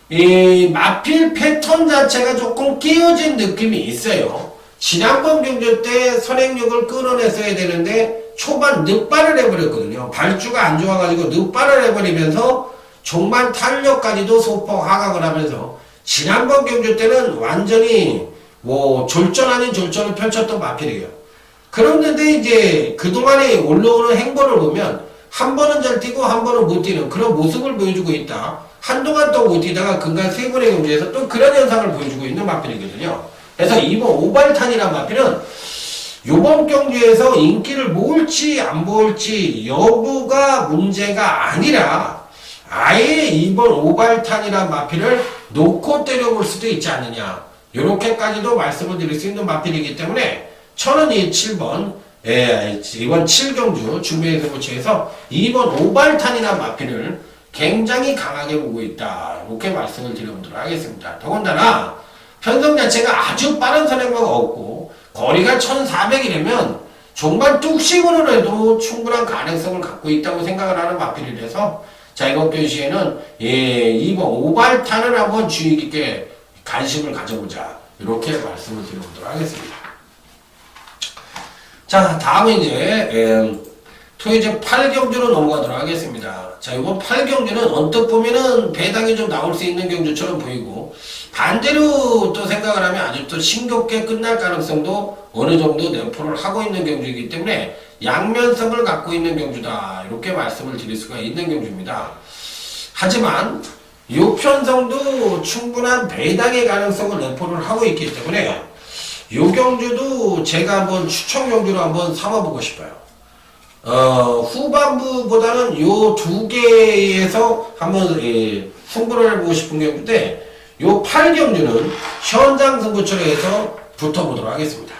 이 마필 패턴 자체가 조금 끼어진 느낌이 있어요. 지난번 경주 때 선행력을 끌어냈어야 되는데 초반 늑발을 해버렸거든요. 발주가 안 좋아가지고 늑발을 해버리면서 종반 탄력까지도 소폭 하강을 하면서 지난번 경주 때는 완전히 졸전 아닌 졸전을 펼쳤던 마필이에요. 그런데 이제 그동안에 올라오는 행보를 보면 한 번은 잘 뛰고 한 번은 못 뛰는 그런 모습을 보여주고 있다. 한동안 또 못 뛰다가 근간 세 번의 경주에서 또 그런 현상을 보여주고 있는 마필이거든요. 그래서 이번 오발탄이란 마필은 요번 경주에서 인기를 모을지 안 모을지 여부가 문제가 아니라 아예 이번 오발탄이란 마필을 놓고 때려볼 수도 있지 않느냐 요렇게까지도 말씀을 드릴 수 있는 마필이기 때문에 저는 이 7번 이번 7경주 준비의 승부처에서 2번 오발탄이란 마필을 굉장히 강하게 보고 있다 이렇게 말씀을 드려보도록 하겠습니다. 더군다나 편성 자체가 아주 빠른 선행마가 없고 거리가 1400이라면 정말 뚝심으로 해도 충분한 가능성을 갖고 있다고 생각을 하는 마필이라서 자 이번 시에는 2번 오발탄을 한번 주의 깊게 관심을 가져보자 이렇게 말씀을 드려보도록 하겠습니다. 자 다음은 이제 토요제 8경주로 넘어가도록 하겠습니다. 자, 이번 8경주는 언뜻 보면은 배당이 좀 나올 수 있는 경주처럼 보이고, 반대로 또 생각을 하면 아주 또 싱겁게 끝날 가능성도 어느 정도 내포를 하고 있는 경주이기 때문에 양면성을 갖고 있는 경주다, 이렇게 말씀을 드릴 수가 있는 경주입니다. 하지만 이 편성도 충분한 배당의 가능성을 내포를 하고 있기 때문에 이 경주도 제가 한번 추천 경주로 한번 삼아보고 싶어요. 후반부보다는 요 두 개에서 한번 승부를 해보고 싶은 경우인데, 요 8경주는 현장 승부처로 해서 붙어보도록 하겠습니다.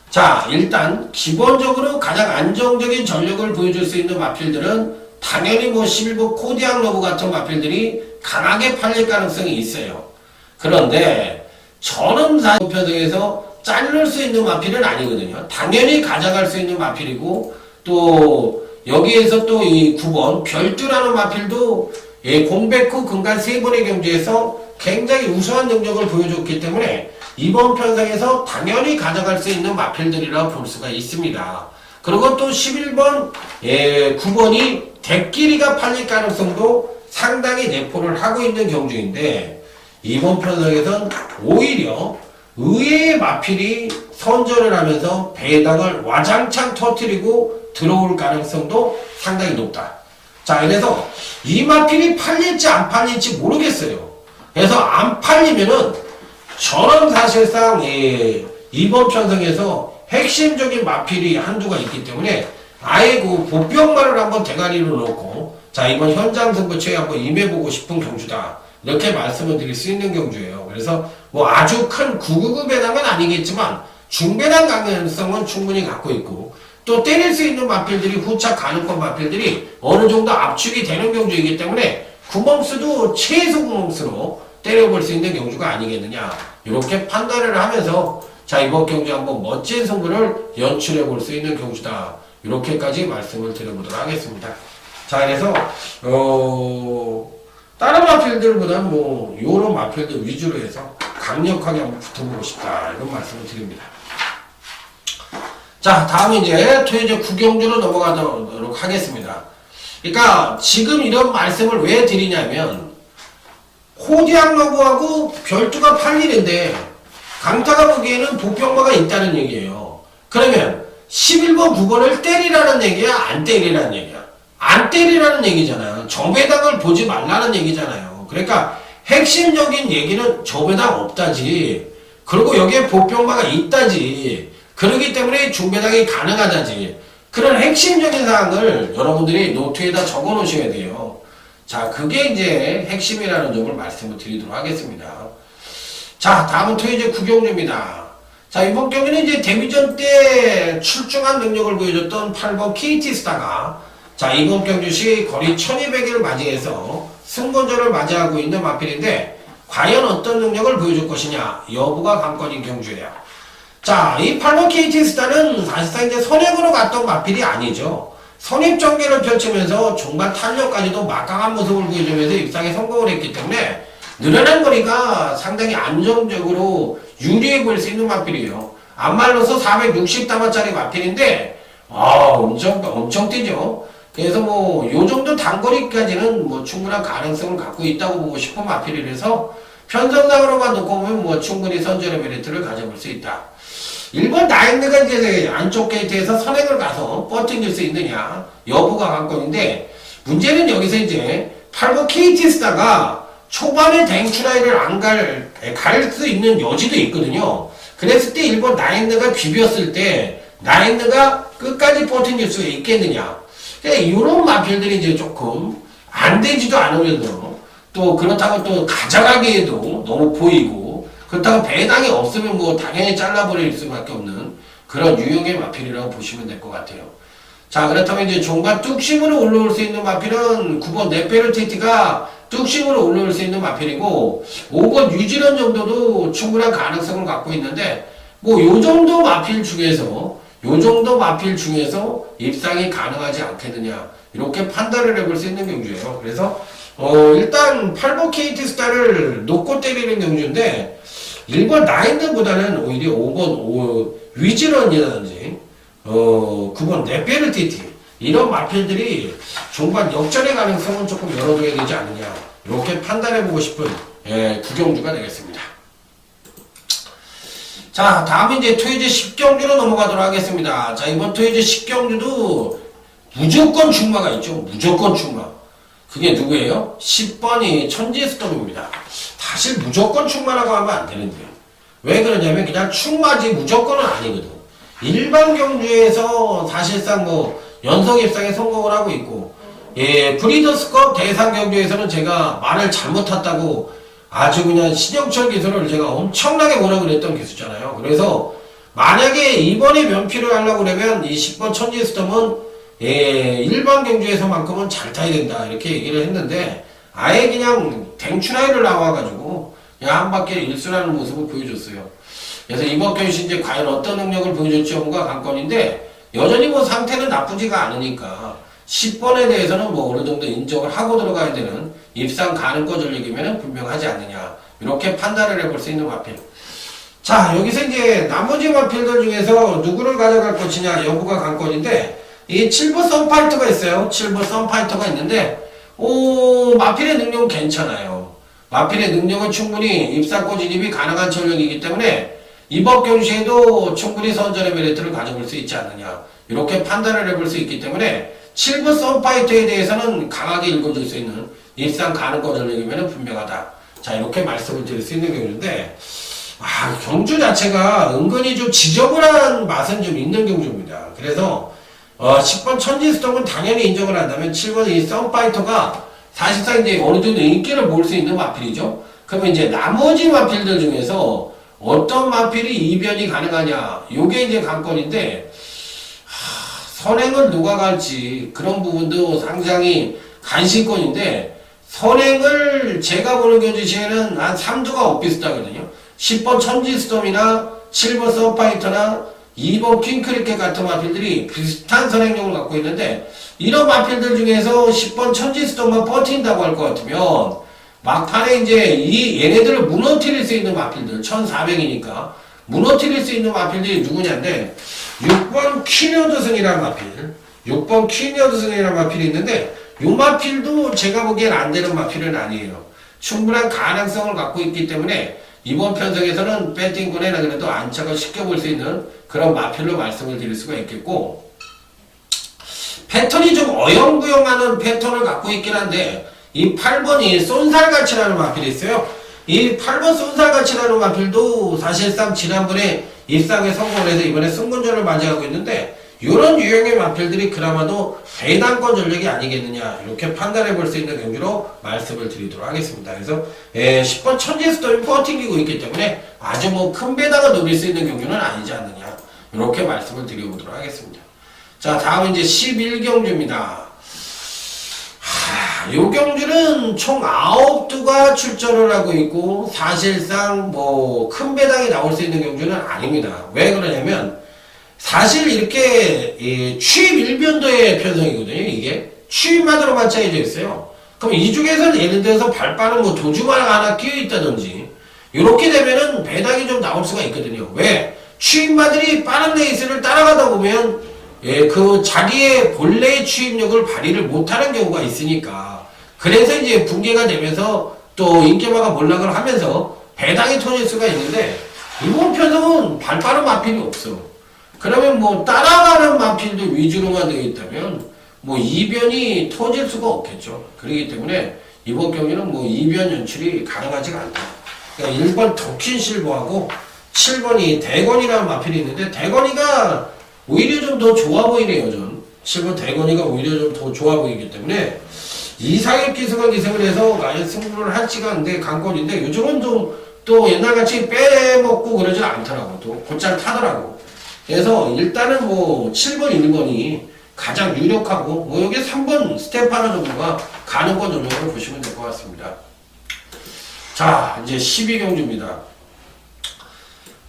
자, 일단 기본적으로 가장 안정적인 전력을 보여줄 수 있는 마필들은 당연히 뭐 11부 코디앙 러브 같은 마필들이 강하게 팔릴 가능성이 있어요. 그런데 저는 사실 편성에서 자를 수 있는 마필은 아니거든요. 당연히 가져갈 수 있는 마필이고, 또 여기에서 또 이 9번 별주라는 마필도 공백 후 근간 3번의 경주에서 굉장히 우수한 능력을 보여줬기 때문에 이번 편성에서 당연히 가져갈 수 있는 마필들이라 볼 수가 있습니다. 그리고 또 11번 9번이 대끼리가 팔릴 가능성도 상당히 내포를 하고 있는 경주인데, 이번 편성에선 오히려 의외의 마필이 선전을 하면서 배당을 와장창 터뜨리고 들어올 가능성도 상당히 높다. 자, 그래서 이 마필이 팔릴지 안 팔릴지 모르겠어요. 그래서 안 팔리면은 저는 사실상 이번 편성에서 핵심적인 마필이 한두가 있기 때문에 아예 그 보병만을 한번 대가리로 놓고, 자, 이번 현장 승부처에 한번 임해보고 싶은 경주다, 이렇게 말씀을 드릴 수 있는 경주예요. 그래서 뭐 아주 큰 999 배당은 아니겠지만 중배당 가능성은 충분히 갖고 있고, 또 때릴 수 있는 마필들이 후차 가능권 마필들이 어느 정도 압축이 되는 경주이기 때문에 구멍수도 최소 구멍수로 때려볼 수 있는 경주가 아니겠느냐, 이렇게 판단을 하면서 자, 이번 경주 한번 멋진 승부를 연출해 볼 수 있는 경주다, 이렇게까지 말씀을 드려보도록 하겠습니다. 자, 그래서 다른 마필들보다는 뭐 요런 마필들 위주로 해서 강력하게 한번 붙어보고 싶다, 이런 말씀을 드립니다. 자, 다음 이제 토요제 9경주로 넘어가도록 하겠습니다. 그러니까 지금 이런 말씀을 왜 드리냐면, 코디앙 러브하고 별두가 팔리는데 강타가 보기에는 보병마가 있다는 얘기예요. 그러면 11번 9번을 때리라는 얘기야, 안 때리라는 얘기야? 안 때리라는 얘기잖아요. 저배당을 보지 말라는 얘기잖아요. 그러니까 핵심적인 얘기는 저배당 없다지, 그리고 여기에 보병마가 있다지, 그렇기 때문에 중배당이 가능하다지, 그런 핵심적인 사항을 여러분들이 노트에다 적어 놓으셔야 돼요. 자, 그게 이제 핵심이라는 점을 말씀을 드리도록 하겠습니다. 자, 다음은 토요제 9경주입니다. 자, 이번 경기는 이제 데뷔전 때 출중한 능력을 보여줬던 8번 KT스타가 자, 이번 경주시 거리 1200을 맞이해서 승본전을 맞이하고 있는 마필인데, 과연 어떤 능력을 보여줄 것이냐, 여부가 관건인 경주예요. 자, 이 8번 KT스타는 사실상 이제 선행으로 갔던 마필이 아니죠. 선입전개를 펼치면서 중반 탄력까지도 막강한 모습을 보여주면서 입상에 성공을 했기 때문에 늘어난 거리가 상당히 안정적으로 유리해 보일 수 있는 마필이에요. 안말로서 460다마짜리 마필인데, 엄청 뛰죠. 그래서 뭐, 요 정도 단거리까지는 뭐 충분한 가능성을 갖고 있다고 보고 싶은 마필이라서 편성상으로만 놓고 보면 뭐 충분히 선전의 메리트를 가져볼 수 있다. 1번 나인드가 이제 안쪽 게이트에서 선행을 가서 버팅길 수 있느냐, 여부가 관건인데, 문제는 여기서 이제 8번 KT스타가 초반에 댕추라이를 안 갈 수 있는 여지도 있거든요. 그랬을 때 1번 나인드가 비볐을 때 나인드가 끝까지 버팅길 수가 있겠느냐. 그러니까 이런 마필들이 이제 조금 안 되지도 않으면서, 또 그렇다고 또 가져가기에도 너무 보이고, 그렇다고 배당이 없으면 뭐 당연히 잘라버릴 수밖에 없는 그런 유형의 마필이라고 보시면 될 것 같아요. 자, 그렇다면 이제 종가 뚝심으로 올라올 수 있는 마필은 9번 네페르티티가 뚝심으로 올라올 수 있는 마필이고, 5번 유지런 정도도 충분한 가능성을 갖고 있는데, 뭐 요 정도 마필 중에서 입상이 가능하지 않겠느냐, 이렇게 판단을 해볼 수 있는 경주예요. 그래서 일단 8번 KT스타를 놓고 때리는 경주인데, 1번 나인드보다는 오히려 5번 위즈런이라든지 9번 네페르티티, 이런 마필들이 종반 역전의 가능성은 조금 열어둬야 되지 않느냐. 이렇게 판단해보고 싶은 구경주가 되겠습니다. 자, 다음 이제 토요제 10경주로 넘어가도록 하겠습니다. 자, 이번 토요제 10경주도 무조건 충마가 있죠. 무조건 충마. 그게 누구예요? 10번이 천지스톰입니다. 사실 무조건 충마라고 하면 안 되는데요. 왜 그러냐면 그냥 충마지 무조건은 아니거든. 일반 경주에서 사실상 뭐 연속 입상에 성공을 하고 있고, 브리더스컵 대상 경주에서는 제가 말을 잘못 탔다고 아주 그냥 신영철 기수를 제가 엄청나게 뭐라 그랬던 기수잖아요. 그래서 만약에 이번에 면피를 하려고 그러면 이 10번 천지스톰은 일반 경주에서만큼은 잘 타야 된다 이렇게 얘기를 했는데 아예 그냥 댕추라이를 나와가지고 그냥 한 바퀴 일수라는 모습을 보여줬어요. 그래서 이번 경시 이제 과연 어떤 능력을 보여줄지가 관건인데 여전히 뭐 상태는 나쁘지가 않으니까 10번에 대해서는 뭐 어느 정도 인정을 하고 들어가야 되는 입상 가능권 전력이면 분명하지 않느냐 이렇게 판단을 해볼 수 있는 마필. 자, 여기서 이제 나머지 마필들 중에서 누구를 가져갈 것이냐 여부가 관건인데 이 7번 썬파이터가 있어요. 7번 썬파이터가 있는데 마필의 능력은 괜찮아요. 마필의 능력은 충분히 입상권 진입이 가능한 전력이기 때문에 이번 경시에도 충분히 선전의 메리트를 가져볼 수 있지 않느냐 이렇게 판단을 해볼 수 있기 때문에 7번 썬파이터에 대해서는 강하게 읽어줄 수 있는 입상 가능권 전력이면 분명하다. 자, 이렇게 말씀을 드릴 수 있는 경우인데 경주 자체가 은근히 좀 지저분한 맛은 좀 있는 경주입니다. 그래서 10번 천지스톰은 당연히 인정을 한다면 7번 이 썬파이터가 사실상 이제 어느 정도 인기를 모을 수 있는 마필이죠. 그러면 이제 나머지 마필들 중에서 어떤 마필이 이변이 가능하냐 요게 이제 관건인데 선행을 누가 갈지 그런 부분도 상당히 관심권인데 선행을 제가 보는 경주 시에는 한 3두가 엇비슷하거든요. 10번 천지스톰이나 7번 썬파이터나 2번 퀸크리켓 같은 마필들이 비슷한 선행력을 갖고 있는데 이런 마필들 중에서 10번 천지스톰만 버틴다고 할 것 같으면 막판에 이제 얘네들을 무너뜨릴 수 있는 마필들 1400이니까 무너뜨릴 수 있는 마필들이 누구냐인데 6번 퀸여드승이라는 마필 6번 퀸여드승이라는 마필이 있는데 이 마필도 제가 보기엔 안 되는 마필은 아니에요. 충분한 가능성을 갖고 있기 때문에 이번 편성에서는 배팅권에나 그래도 안착을 시켜볼 수 있는 그런 마필로 말씀을 드릴 수가 있겠고 패턴이 좀 어영부영하는 패턴을 갖고 있긴 한데 이 8번이 쏜살같이라는 마필이 있어요. 이 8번 쏜살같이라는 마필도 사실상 지난번에 입상에 성공을 해서 이번에 승군전을 맞이하고 있는데 이런 유형의 마필들이 그나마도 배당권 전력이 아니겠느냐 이렇게 판단해 볼 수 있는 경주로 말씀을 드리도록 하겠습니다. 그래서 10번 천지스톰이 버팅기고 있기 때문에 아주 뭐 큰 배당을 노릴 수 있는 경주는 아니지 않느냐 이렇게 말씀을 드려보도록 하겠습니다. 자, 다음 이제 11경주입니다. 이 경주는 총 9두가 출전을 하고 있고 사실상 뭐 큰 배당이 나올 수 있는 경주는 아닙니다. 왜 그러냐면 사실 이렇게 취입 일변도의 편성이거든요. 이게 취입만으로만 짜여져 있어요. 그럼 이 중에서는 예를 들어서 발바는 뭐 도주만 하나 끼어 있다든지 이렇게 되면은 배당이 좀 나올 수가 있거든요. 왜? 취입마들이 빠른 레이스를 따라가다 보면 그 자기의 본래의 취입력을 발휘를 못하는 경우가 있으니까 그래서 이제 붕괴가 되면서 또 인기마가 몰락을 하면서 배당이 터질 수가 있는데 이번 편성은 발빠른 마필이 없어. 그러면 뭐 따라가는 마필들 위주로만 되어 있다면 뭐 이변이 터질 수가 없겠죠. 그렇기 때문에 이번 경기는 뭐 이변 연출이 가능하지가 않다. 그러니까 1번 더킨 실버하고 7번이 대건이라는 마필이 있는데 대건이가 오히려 좀 더 좋아 보이네요. 전 7번 대건이가 오히려 좀 더 좋아 보이기 때문에 이상엽 기수가 기승을 해서 과연 승부를 할지가 한데 관건인데 요즘은 좀 또 옛날같이 빼먹고 그러지 않더라고. 또 곧잘 타더라고. 그래서 일단은 뭐 7번 1번이 가장 유력하고 뭐 여기 3번 스테파노 정도가 가능권 정도로 보시면 될 것 같습니다. 자, 이제 12경주입니다.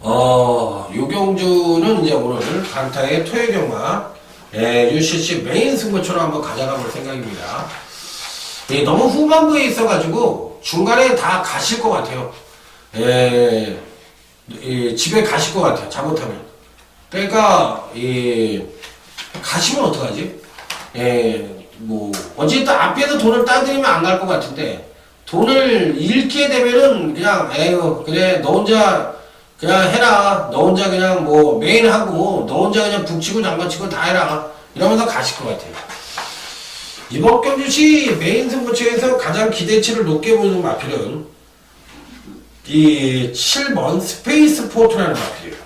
요 경주는 이제 오늘 강타의 토요경마 UCC 메인 승부처로 한번 가져가 볼 생각입니다. 너무 후반부에 있어가지고 중간에 다 가실 것 같아요. 집에 가실 것 같아요. 잘못하면. 그러니까 가시면 어떡하지? 뭐 어쨌든 앞에서 돈을 따드리면 안 갈 것 같은데 돈을 잃게 되면은 그냥 에휴 그래 너 혼자 그냥 해라 너 혼자 그냥 뭐 메인 하고 너 혼자 그냥 북치고 장구치고 다 해라 이러면서 가실 것 같아요. 이번 경주시 메인 승부처에서 가장 기대치를 높게 보는 마필은 이 7번 스페이스 포트라는 마필이에요.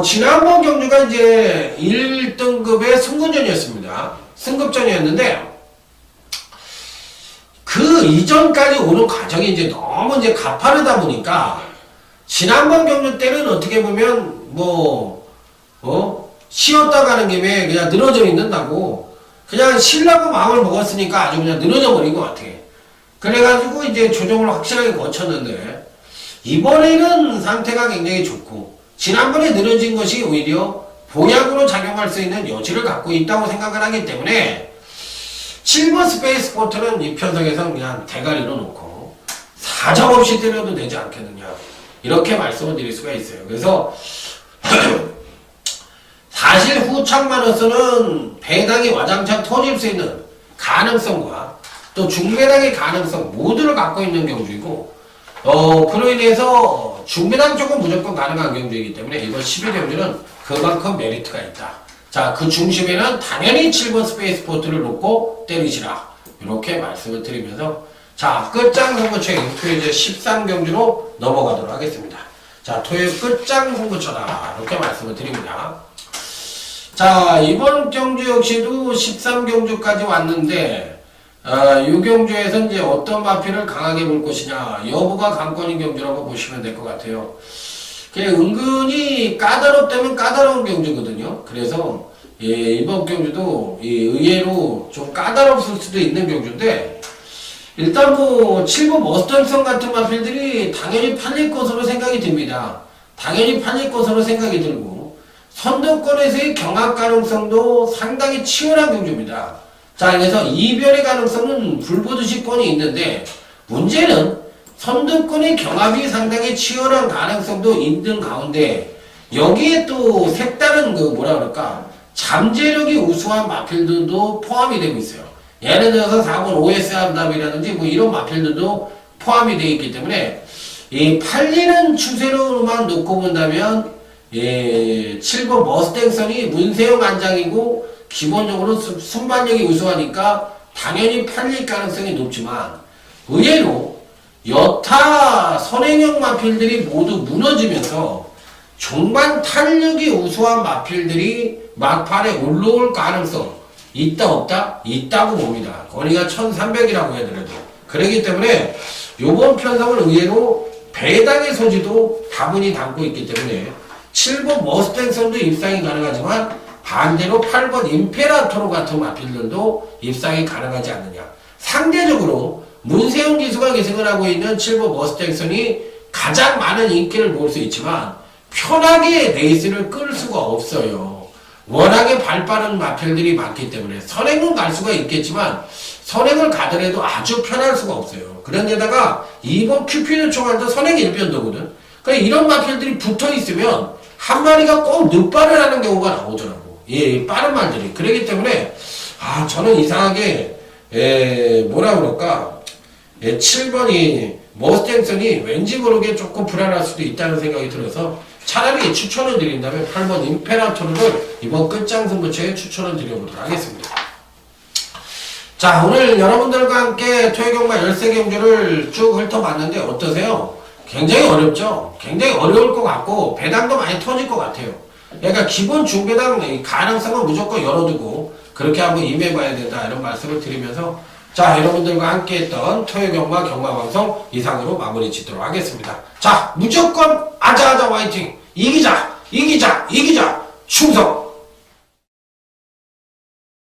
지난번 경주가 이제 1등급의 승군전이었습니다. 승급전이었는데 그 이전까지 오는 과정이 이제 너무 이제 가파르다 보니까 지난번 경주 때는 어떻게 보면 쉬었다 가는 김에 그냥 늘어져 있는다고 그냥 쉬려고 마음을 먹었으니까 아주 그냥 늘어져 버린 것 같아. 그래가지고 이제 조정을 확실하게 거쳤는데 이번에는 상태가 굉장히 좋고 지난번에 늘어진 것이 오히려 보약으로 작용할 수 있는 여지를 갖고 있다고 생각을 하기 때문에 7번 스페이스 포트는 이 편성에서 그냥 대가리로 놓고 사정없이 때려도 되지 않겠느냐 이렇게 말씀을 드릴 수가 있어요. 그래서 사실 후창만으로서는 배당이 와장창 터질 수 있는 가능성과 또 중배당의 가능성 모두를 갖고 있는 경주이고 그로 인해서 중배당 쪽은 무조건 가능한 경주이기 때문에 이번 12경주는 그만큼 메리트가 있다. 자, 그 중심에는 당연히 7번 스페이스 포트를 놓고 때리시라 이렇게 말씀을 드리면서 자, 끝장 승부처인 토요일 13경주로 넘어가도록 하겠습니다. 자, 토요일 끝장 승부처다 이렇게 말씀을 드립니다. 자, 이번 경주 역시도 13경주까지 왔는데 이 경주에서 이제 어떤 마필을 강하게 볼 것이냐 여부가 관건인 경주라고 보시면 될 것 같아요. 그냥 은근히 까다롭다면 까다로운 경주거든요. 그래서 이번 경주도 의외로 좀 까다롭을 수도 있는 경주인데 일단 뭐 7번 머스턴성 같은 마필들이 당연히 팔릴 것으로 생각이 듭니다. 당연히 팔릴 것으로 생각이 들고 선두권에서의 경합 가능성도 상당히 치열한 경주입니다. 자, 그래서 이별의 가능성은 불보듯이 뻔히 있는데 문제는 선두권의 경합이 상당히 치열한 가능성도 있는 가운데 여기에 또 색다른 잠재력이 우수한 마필들도 포함이 되고 있어요. 예를 들어서 4번 OS 암답이라든지 뭐 이런 마필들도 포함이 되어 있기 때문에 이 팔리는 추세로만 놓고 본다면 7번 머스탱선이 문세영 안장이고 기본적으로 순발력이 우수하니까 당연히 팔릴 가능성이 높지만 의외로 여타 선행형 마필들이 모두 무너지면서 종반 탄력이 우수한 마필들이 막판에 올라올 가능성 있다 없다? 있다고 봅니다. 거리가 1300이라고 해더라도 그렇기 때문에 요번 편성을 의외로 배당의 소지도 다분히 담고 있기 때문에 7번 머스탱선도 입상이 가능하지만 반대로 8번 임페라토르 같은 마필들도 입상이 가능하지 않느냐. 상대적으로 문세영 기수가 계승을 하고 있는 7번 머스탱선이 가장 많은 인기를 모을 수 있지만 편하게 레이스를 끌 수가 없어요. 워낙에 발빠른 마필들이 많기 때문에 선행은 갈 수가 있겠지만 선행을 가더라도 아주 편할 수가 없어요. 그런데다가 2번 큐피드 총알도 선행 1변도거든. 그러니까 이런 마필들이 붙어 있으면 한 마리가 꼭 늑발을 하는 경우가 나오더라고. 빠른 말들이. 그렇기 때문에 저는 이상하게 7번이 머스탱선이 왠지 모르게 조금 불안할 수도 있다는 생각이 들어서 차라리 추천을 드린다면 8번 임페라토르를 이번 끝장 승부처에 추천을 드려보도록 하겠습니다. 자, 오늘 여러분들과 함께 토요경마 13경주를 쭉 훑어봤는데 어떠세요? 굉장히 어렵죠? 굉장히 어려울 것 같고 배당도 많이 터질 것 같아요. 그러니까 기본 중배당 가능성은 무조건 열어두고 그렇게 한번 임해봐야 된다 이런 말씀을 드리면서 자, 여러분들과 함께 했던 토요경마 경마방송 이상으로 마무리 짓도록 하겠습니다. 자, 무조건 아자아자 화이팅! 이기자! 충성!